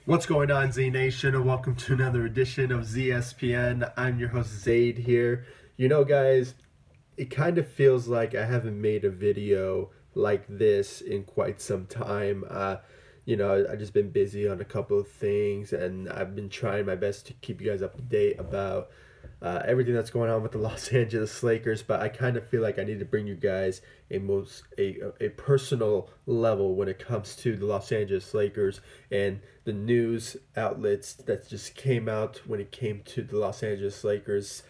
What's going on, Z Nation, and welcome to another edition of ZSPN. I'm your host, Zaid here. Guys, it kind of feels like I haven't made a video like this in quite some time. I've just been busy on a couple of things, and I've been trying my best to keep you guys up to date about everything that's going on with the Los Angeles Lakers. But I kind of feel like I need to bring you guys a personal level when it comes to the Los Angeles Lakers and the news outlets that just came out when it came to the Los Angeles Lakers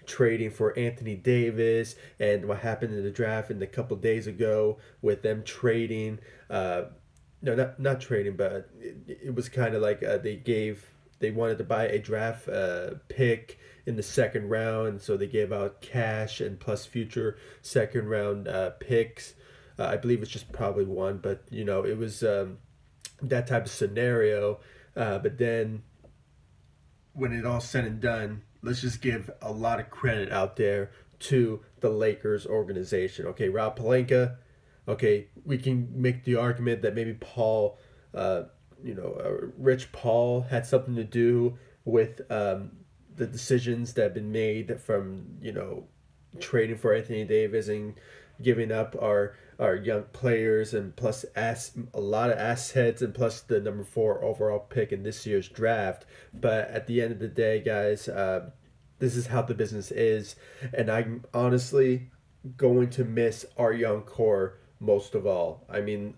trading for Anthony Davis, and what happened in the draft a couple days ago with them trading. No, not trading, but it was kind of like they wanted to buy a draft pick in the second round, so they gave out cash and plus future second round picks. I believe it's just probably one, but it was that type of scenario. But then when it all said and done, let's just give a lot of credit out there to the Lakers organization. Okay, Rob Pelinka. Okay, we can make the argument that maybe Rich Paul had something to do with the decisions that have been made from trading for Anthony Davis and giving up our young players, and plus a lot of assets, and plus the number 4 overall pick in this year's draft. But at the end of the day, guys, this is how the business is, and I'm honestly going to miss our young core most of all. I mean,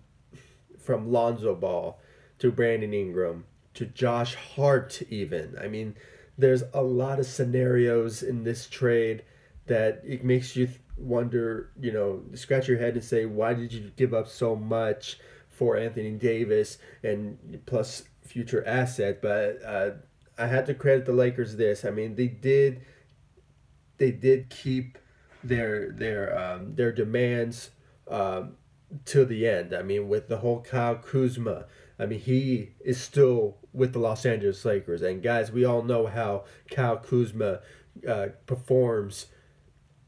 from Lonzo Ball to Brandon Ingram to Josh Hart even. I mean, there's a lot of scenarios in this trade that it makes you wonder, scratch your head and say, why did you give up so much for Anthony Davis and plus future asset? But I had to credit the Lakers this. I mean, they did keep their demands to the end. I mean, with the whole Kyle Kuzma, I mean, he is still with the Los Angeles Lakers. And guys, we all know how Kyle Kuzma performs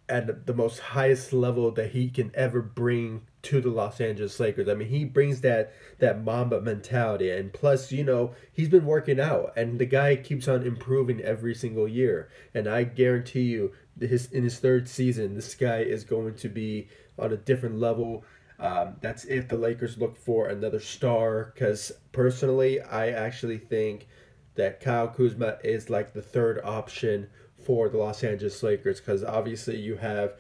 at the most highest level that he can ever bring to the Los Angeles Lakers. I mean, he brings that Mamba mentality, and plus, he's been working out, and the guy keeps on improving every single year. And I guarantee you, in his third season, this guy is going to be on a different level. That's if the Lakers look for another star, because personally, I actually think that Kyle Kuzma is like the third option for the Los Angeles Lakers, because obviously you have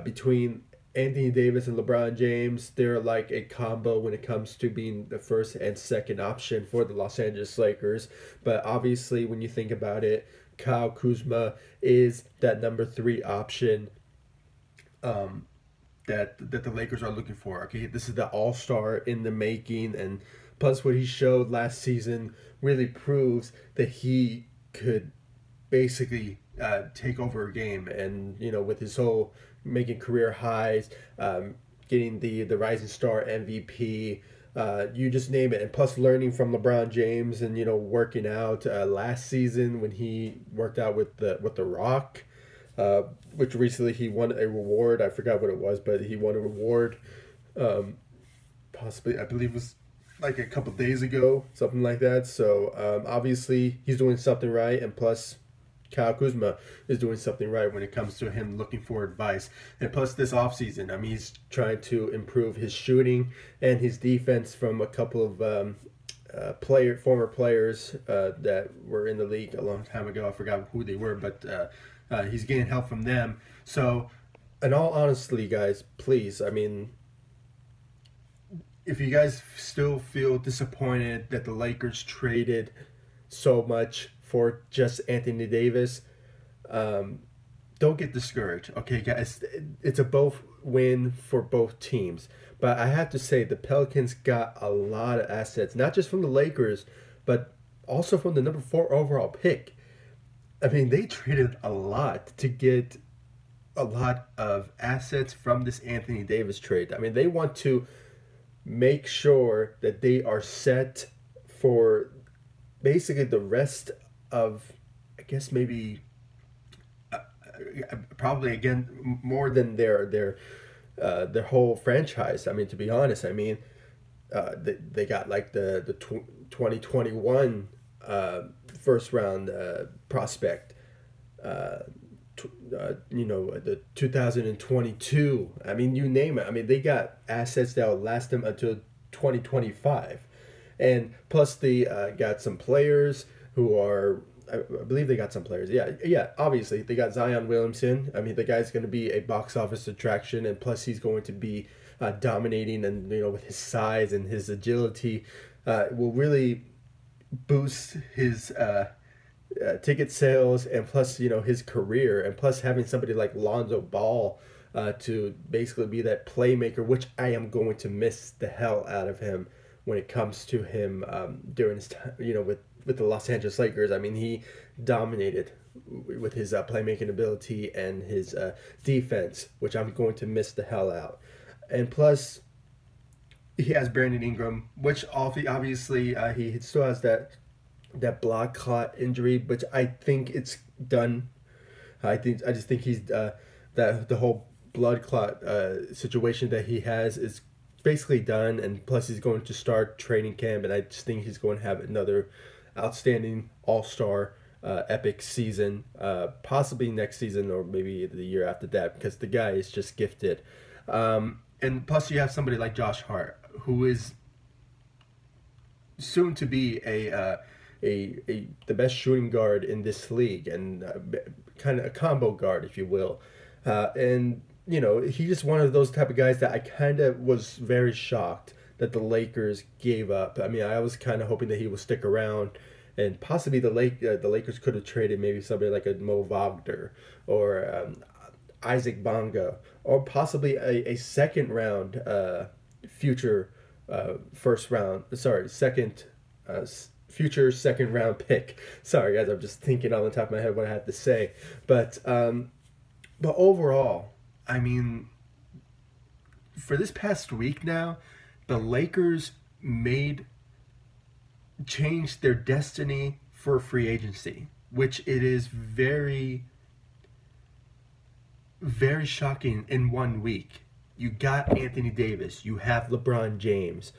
between Anthony Davis and LeBron James, they're like a combo when it comes to being the first and second option for the Los Angeles Lakers. But obviously, when you think about it, Kyle Kuzma is that number 3 option that the Lakers are looking for. Okay, this is the all-star in the making, and plus what he showed last season really proves that he could basically take over a game, and with his whole making career highs, getting the Rising Star MVP, you just name it, and plus learning from LeBron James, and working out last season when he worked out with the Rock, which recently he won a reward. I forgot what it was, but he won a reward, possibly I believe it was like a couple days ago, something like that. So obviously he's doing something right, and plus Kyle Kuzma is doing something right when it comes to him looking for advice. And plus this offseason, I mean, he's trying to improve his shooting and his defense from a couple of former players that were in the league a long time ago. I forgot who they were, but he's getting help from them. So, in all honesty, guys, please, I mean, if you guys still feel disappointed that the Lakers traded so much for just Anthony Davis, don't get discouraged. Okay, guys, it's a both win for both teams. But I have to say, the Pelicans got a lot of assets, not just from the Lakers, but also from the number 4 overall pick. I mean, they traded a lot to get a lot of assets from this Anthony Davis trade. I mean, they want to make sure that they are set for basically the rest of, I guess, maybe probably again more than their whole franchise. I mean, to be honest, I mean, they got like the 2021 first round prospect. The 2022. I mean, you name it. I mean, they got assets that will last them until 2025, and plus they got some players who are. I believe they got some players. Yeah. Obviously, they got Zion Williamson. I mean, the guy's going to be a box office attraction, and plus he's going to be dominating, and with his size and his agility, will really boost his ticket sales, and plus his career, and plus having somebody like Lonzo Ball to basically be that playmaker, which I am going to miss the hell out of him when it comes to him during his time, with the Los Angeles Lakers. I mean, he dominated with his playmaking ability and his defense, which I'm going to miss the hell out. And plus, he has Brandon Ingram, which obviously he still has that blood clot injury, which I think it's done. I just think he's that the whole blood clot situation that he has is basically done, and plus he's going to start training camp, and I just think he's going to have another outstanding all-star epic season, possibly next season or maybe the year after that, because the guy is just gifted. And plus you have somebody like Josh Hart, who is soon to be the best shooting guard in this league, and kind of a combo guard, if you will. And he's just one of those type of guys that I kind of was very shocked that the Lakers gave up. I mean, I was kind of hoping that he would stick around, and possibly the Lakers could have traded maybe somebody like a Mo Wagner or Isaac Bonga, or possibly a second round future future second round pick. Sorry guys, I'm just thinking on the top of my head what I have to say. But overall, I mean, for this past week now, the Lakers changed their destiny for free agency, which it is very, very shocking in 1 week. You got Anthony Davis, you have LeBron James,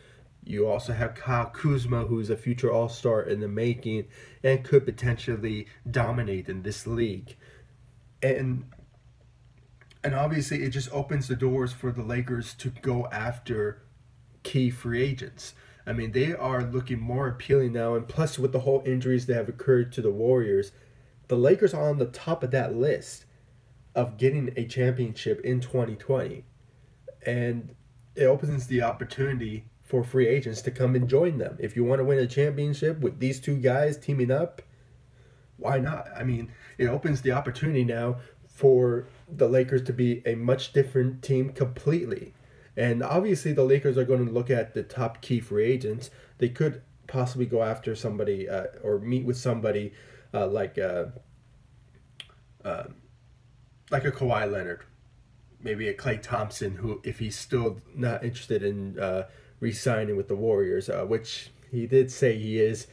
you also have Kyle Kuzma, who's a future all-star in the making and could potentially dominate in this league. And obviously it just opens the doors for the Lakers to go after key free agents. I mean, they are looking more appealing now, and plus with the whole injuries that have occurred to the Warriors, the Lakers are on the top of that list of getting a championship in 2020. And it opens the opportunity for free agents to come and join them. If you want to win a championship with these two guys teaming up, why not? I mean, it opens the opportunity now for the Lakers to be a much different team completely. And obviously the Lakers are going to look at the top key free agents. They could possibly go after somebody or meet with somebody like a Kawhi Leonard, maybe a Klay Thompson, who, if he's still not interested in re-signing with the Warriors, which he did say he is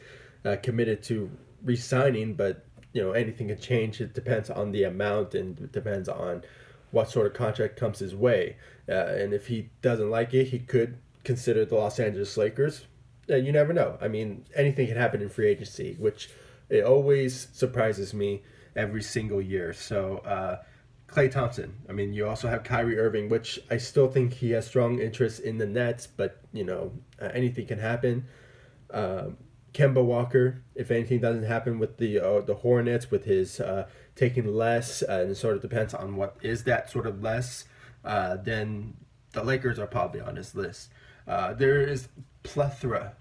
committed to re-signing, but anything can change. It depends on the amount, and it depends on what sort of contract comes his way. And if he doesn't like it, he could consider the Los Angeles Lakers. You never know. I mean, anything can happen in free agency, which it always surprises me every single year. So Klay Thompson. I mean, you also have Kyrie Irving, which I still think he has strong interest in the Nets, but anything can happen. Kemba Walker, if anything doesn't happen with the Hornets, with his taking less, and it sort of depends on what is that sort of less, then the Lakers are probably on his list. There is plethora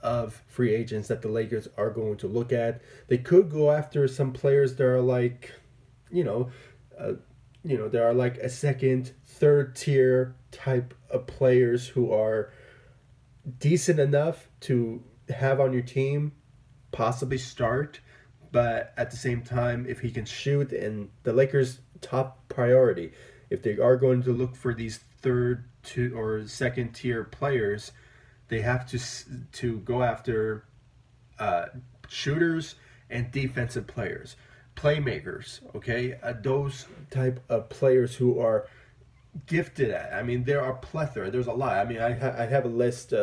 of free agents that the Lakers are going to look at. They could go after some players that are like, they are like a second, third tier type of players who are decent enough to have on your team, possibly start, but at the same time, if he can shoot, and the Lakers' top priority, if they are going to look for these third or second tier players, they have to go after shooters and defensive players, playmakers. Okay, those type of players who are gifted at. I mean, there are plethora. There's a lot. I mean, I have a list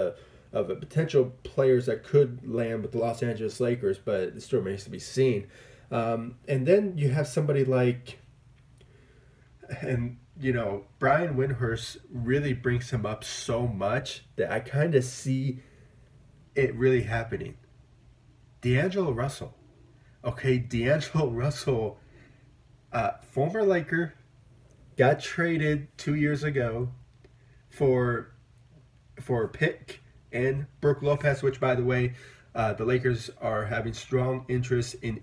potential players that could land with the Los Angeles Lakers, but it still remains to be seen. And then you have somebody like, and Brian Windhorst really brings him up so much that I kind of see it really happening. D'Angelo Russell. Okay, D'Angelo Russell, former Laker, got traded 2 years ago for a pick and Brook Lopez, which, by the way, the Lakers are having strong interest in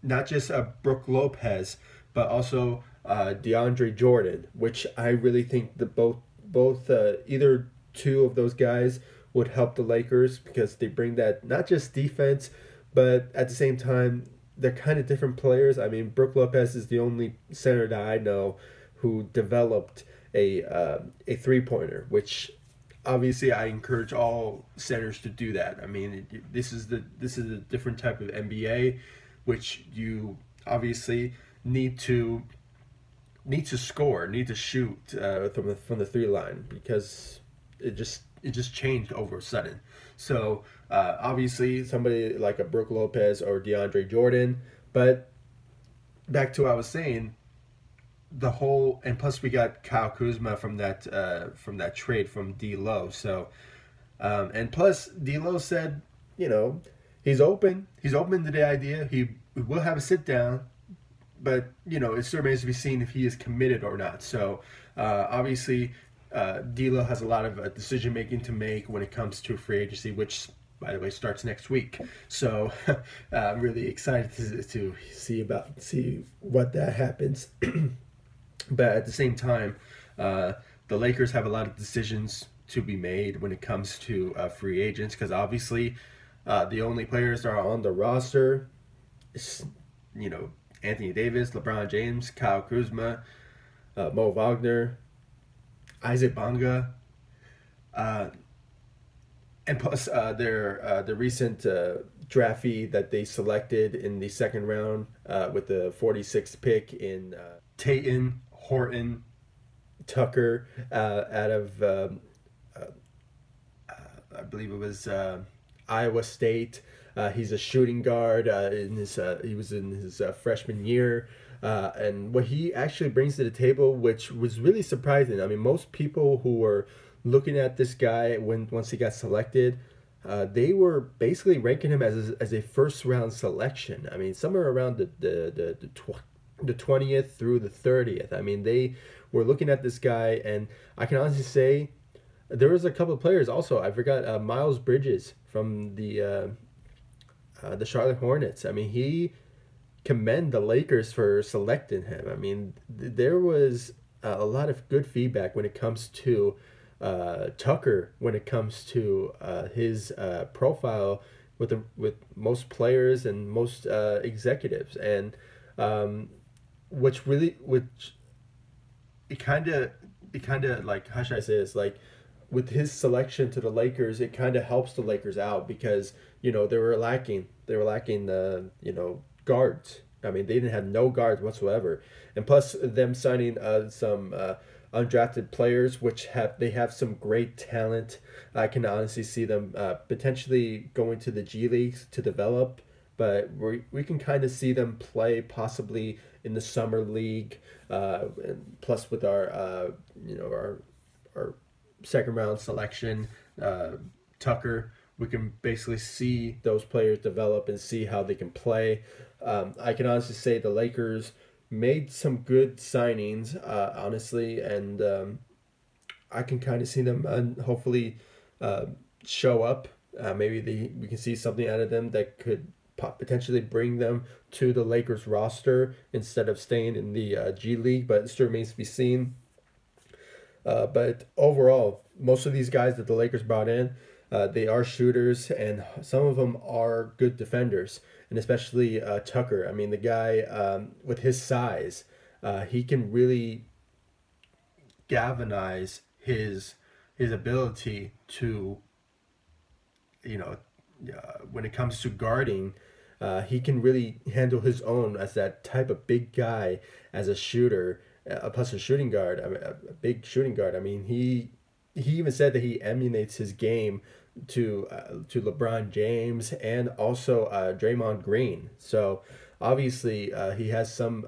not just Brook Lopez, but also DeAndre Jordan, which I really think that both either two of those guys would help the Lakers because they bring that not just defense, but at the same time they're kind of different players. I mean, Brook Lopez is the only center that I know who developed a 3-pointer, which obviously I encourage all centers to do that. I mean, this is a different type of NBA, which you obviously need to score, need to shoot from the 3 line, because it just changed over a sudden. So obviously somebody like a Brook Lopez or DeAndre Jordan, but back to what I was saying, and plus we got Kyle Kuzma from that trade from D-Lo. So and plus D-Lo said, he's open to the idea. He will have a sit down, but it still remains to be seen if he is committed or not. So obviously D-Lo has a lot of decision making to make when it comes to free agency, which, by the way, starts next week. So I'm really excited to see what that happens. But at the same time, the Lakers have a lot of decisions to be made when it comes to free agents, because obviously the only players that are on the roster is, Anthony Davis, LeBron James, Kyle Kuzma, Mo Wagner, Isaac Bonga, and plus the recent draftee that they selected in the second round with the 46th pick in Talen Horton Tucker out of I believe it was Iowa State. He's a shooting guard. He was in his freshman year. And what he actually brings to the table, which was really surprising. I mean, most people who were looking at this guy once he got selected, they were basically ranking him as a first round selection. I mean, somewhere around the 20th through the 30th. I mean, they were looking at this guy, and I can honestly say there was a couple of players also. I forgot Miles Bridges from the Charlotte Hornets. I mean, he commend the Lakers for selecting him. I mean, there was a lot of good feedback when it comes to Tucker, when it comes to his profile with most players and most executives, and which it kind of like, how should I say this, like, with his selection to the Lakers, it kind of helps the Lakers out because they were lacking guards. I mean, they didn't have no guards whatsoever, and plus them signing some undrafted players, which have some great talent. I can honestly see them potentially going to the G Leagues to develop, but we can kind of see them play possibly in the summer league. And plus with our second round selection, Tucker, we can basically see those players develop and see how they can play. I can honestly say the Lakers made some good signings, honestly, and I can kind of see them hopefully show up. Maybe we can see something out of them that could potentially bring them to the Lakers roster instead of staying in the G League, but it still remains to be seen. But overall, most of these guys that the Lakers brought in, they are shooters, and some of them are good defenders, and especially Tucker. I mean, the guy with his size, he can really galvanize his ability to, when it comes to guarding, he can really handle his own as that type of big guy as a shooter. plus a shooting guard, I mean, a big shooting guard. I mean, he even said that he emulates his game to LeBron James and also Draymond Green. So obviously he has some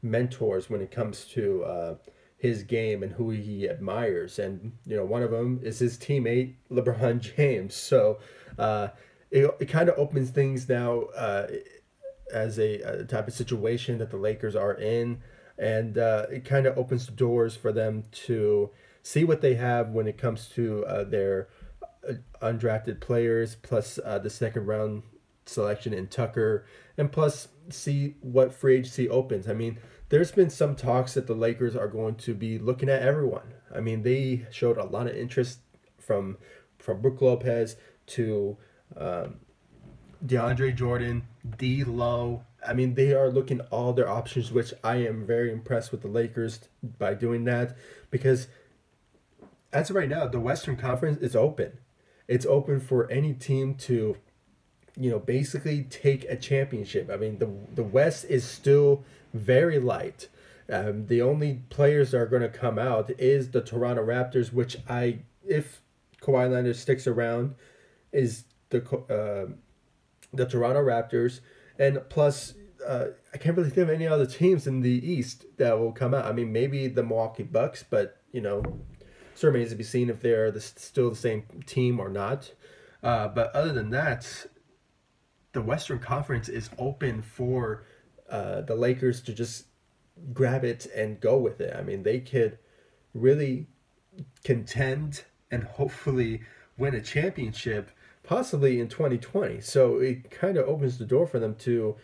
mentors when it comes to his game and who he admires, and one of them is his teammate LeBron James. So it kind of opens things now as a type of situation that the Lakers are in, and it kind of opens the doors for them to see what they have when it comes to their undrafted players, plus the second round selection in Tucker, and plus see what free agency opens. I mean, there's been some talks that the Lakers are going to be looking at everyone. I mean, they showed a lot of interest from Brook Lopez to DeAndre Jordan, D-Lo. I mean, they are looking at all their options, which I am very impressed with the Lakers by doing that, because as of right now, the Western Conference is open. It's open for any team to, basically take a championship. I mean, the West is still very light. The only players that are going to come out is the Toronto Raptors, which if Kawhi Leonard sticks around, is the Toronto Raptors, and plus I can't really think of any other teams in the East that will come out. I mean, maybe the Milwaukee Bucks, but still remains to be seen if they're still the same team or not. But other than that, the Western Conference is open for the Lakers to just grab it and go with it. I mean, they could really contend and hopefully win a championship, possibly in 2020. So it kind of opens the door for them to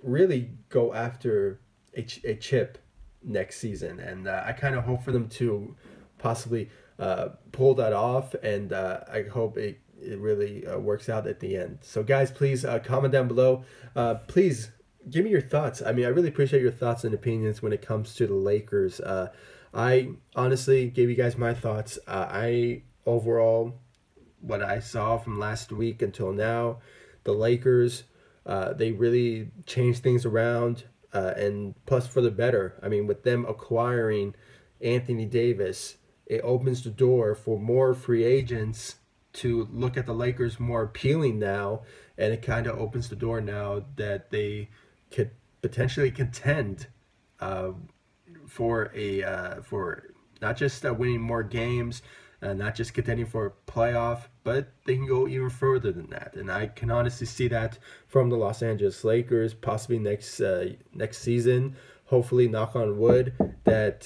really go after a chip next season. And I kind of hope for them to possibly pull that off, and I hope it really works out at the end. So guys, please comment down below. Please give me your thoughts. I mean, I really appreciate your thoughts and opinions when it comes to the Lakers. I honestly gave you guys my thoughts. Overall, what I saw from last week until now, the Lakers, they really changed things around, and plus for the better. I mean, with them acquiring Anthony Davis, it opens the door for more free agents to look at the Lakers more appealing now, and it kind of opens the door now that they could potentially contend for not just winning more games, not just contending for a playoff, but they can go even further than that. And I can honestly see that from the Los Angeles Lakers, possibly next season. Hopefully, knock on wood, that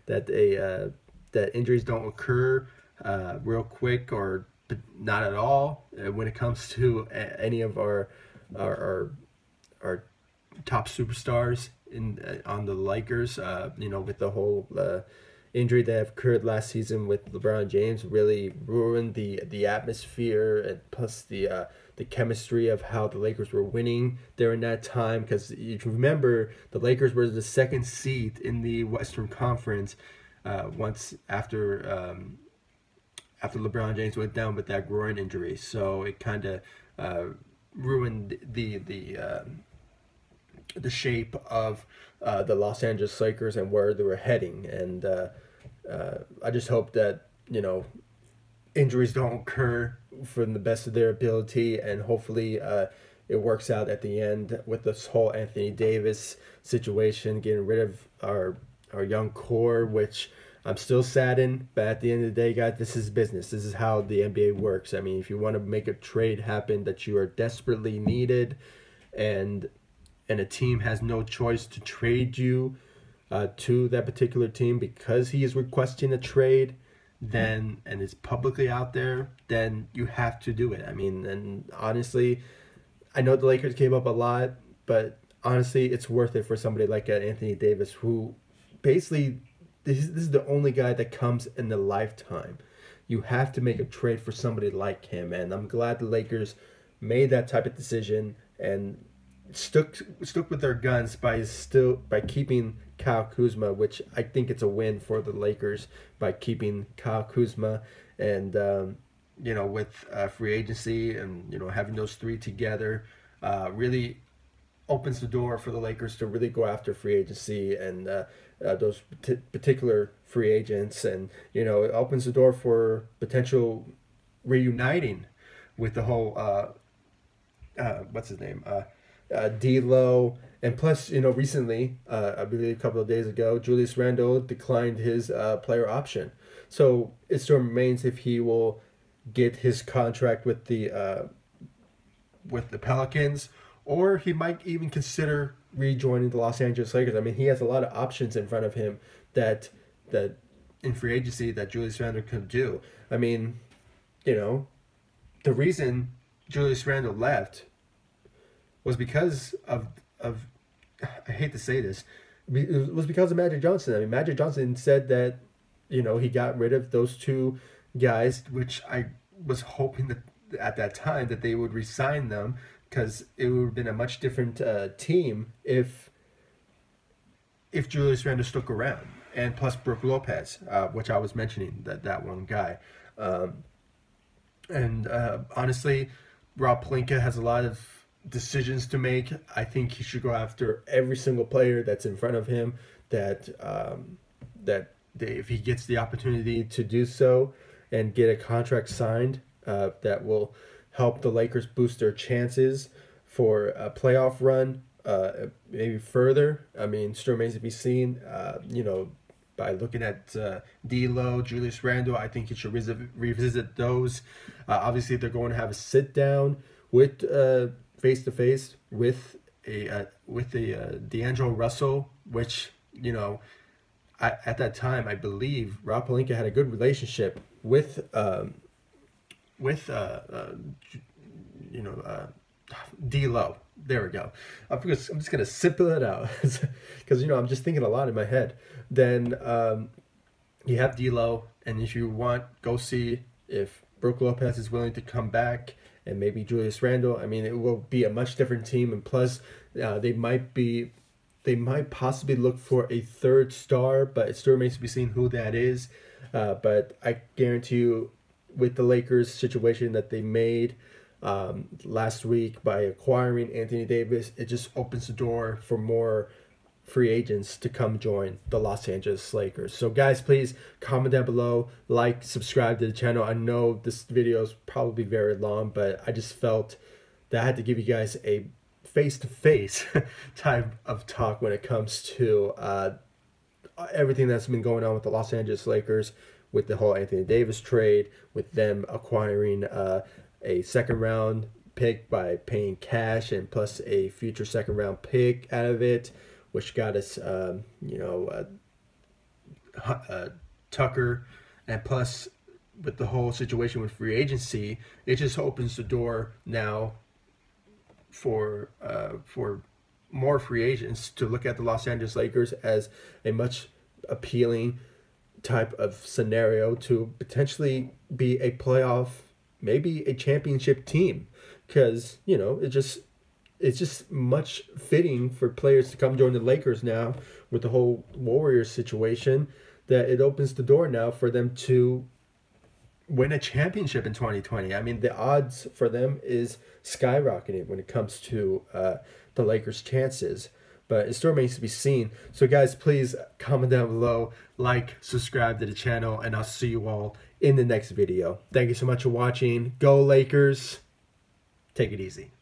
that injuries don't occur real quick or not at all when it comes to any of our top superstars on the Lakers. With the whole injury that occurred last season with LeBron James, really ruined the atmosphere, and plus the chemistry of how the Lakers were winning during that time. Because you remember, the Lakers were the second seed in the Western Conference once after LeBron James went down with that groin injury. So it kind of ruined the shape of the Los Angeles Lakers and where they were heading. And I just hope that injuries don't occur from the best of their ability, and hopefully it works out at the end with this whole Anthony Davis situation, getting rid of our young core, which I'm still saddened. But at the end of the day, guys, this is business. This is how the NBA works. I mean, if you want to make a trade happen that you are desperately needed, and a team has no choice to trade you to that particular team because he is requesting a trade, then, and it's publicly out there, then you have to do it. I mean, and honestly, I know the Lakers gave up a lot, but honestly, it's worth it for somebody like Anthony Davis, who basically, this is the only guy that comes in a lifetime. You have to make a trade for somebody like him, and I'm glad the Lakers made that type of decision and stuck with their guns by keeping Kyle Kuzma, which I think it's a win for the Lakers by keeping Kyle Kuzma, and with free agency and having those three together, really opens the door for the Lakers to really go after free agency and those particular free agents, and it opens the door for potential reuniting with the whole what's his name, D'Lo, and plus recently, I believe a couple of days ago, Julius Randle declined his player option, so it still remains if he will get his contract with the Pelicans, or he might even consider rejoining the Los Angeles Lakers. I mean, he has a lot of options in front of him that in free agency that Julius Randle could do. I mean, the reason Julius Randle left was because of I hate to say this, it was because of Magic Johnson. I mean, Magic Johnson said that he got rid of those two guys, which I was hoping that at that time that they would re-sign them, because it would have been a much different team if Julius Randle stuck around, and plus Brook Lopez, which I was mentioning, that one guy. Honestly, Rob Pelinka has a lot of decisions to make. I think he should go after every single player that's in front of him, if he gets the opportunity to do so and get a contract signed that will help the Lakers boost their chances for a playoff run, maybe further. I mean, still remains to be seen. By looking at D'Lo, Julius Randle, I think he should revisit those. Obviously, they're going to have a sit down with face to face with a D'Angelo Russell, which at that time I believe Rob Pelinka had a good relationship with D'Lo. There we go. I'm just gonna simple it out because I'm just thinking a lot in my head. Then you have D'Lo, and if you want, go see if Brook Lopez is willing to come back, and maybe Julius Randle. I mean, it will be a much different team, and plus they might possibly look for a third star, but it still remains to be seen who that is. But I guarantee you, with the Lakers situation that they made last week by acquiring Anthony Davis, it just opens the door for more free agents to come join the Los Angeles Lakers. So guys, please comment down below, like, subscribe to the channel. I know this video is probably very long, but I just felt that I had to give you guys a face-to-face type of talk when it comes to everything that's been going on with the Los Angeles Lakers, with the whole Anthony Davis trade, with them acquiring a second-round pick by paying cash, and plus a future second-round pick out of it, which got us, Tucker, and plus with the whole situation with free agency, it just opens the door now for more free agents to look at the Los Angeles Lakers as a much appealing type of scenario to potentially be a playoff, maybe a championship team, because it's just much fitting for players to come join the Lakers now with the whole Warriors situation, that it opens the door now for them to win a championship in 2020. I mean, the odds for them is skyrocketing when it comes to the Lakers' chances. But it still remains to be seen. So guys, please comment down below, like, subscribe to the channel, and I'll see you all in the next video. Thank you so much for watching. Go Lakers. Take it easy.